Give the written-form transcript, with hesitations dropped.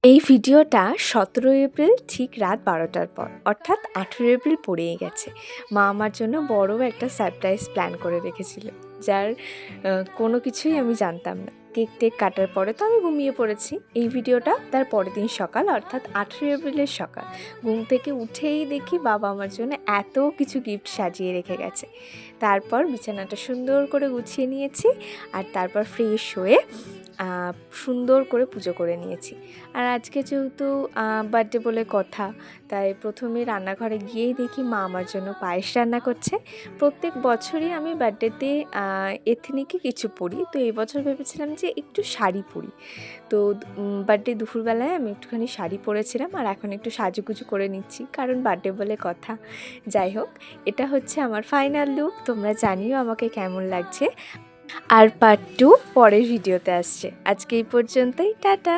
এই ভিডিওটা ১৭ এপ্রিল ঠিক রাত ১২টার পর, অর্থাৎ ১৮ এপ্রিল পড়েই গেছে। মা আমার জন্য বড় একটা সারপ্রাইজ প্ল্যান করে রেখেছিল, যার কোনো কিছুই আমি জানতাম না। কেক কাটার পরে তো আমি ঘুমিয়ে পড়েছি। এই ভিডিওটা তার পরের দিন সকাল, অর্থাৎ ১৮ এপ্রিলের সকাল। ঘুম থেকে উঠেই দেখি বাবা আমার জন্য এত কিছু গিফট সাজিয়ে রেখে গেছে। তারপর বিছানাটা সুন্দর করে গুছিয়ে নিয়েছি, আর তারপর ফ্রেশ হয়ে সুন্দর করে পুজো করে নিয়েছি। আর আজকে যেহেতু বার্থডে বলে কথা, তাই প্রথমে রান্নাঘরে গিয়েই দেখি মা আমার জন্য পায়েস রান্না করছে। প্রত্যেক বছরই আমি বার্থডেতে এথনিকই কিছু পরি, তো এই বছর ভেবেছিলাম যে একটু শাড়ি পরি। তো বার্থডে দুপুরবেলায় আমি একটুখানি শাড়ি পরেছিলাম, আর এখন একটু সাজুগুজু করে নিচ্ছি, কারণ বার্থডে বলে কথা। যাই হোক, এটা হচ্ছে আমার ফাইনাল লুক। তোমরা জানিও আমাকে কেমন লাগছে। আর পার্ট 2 পরের ভিডিওতে আসছে। আজকে এই পর্যন্তই, টাটা।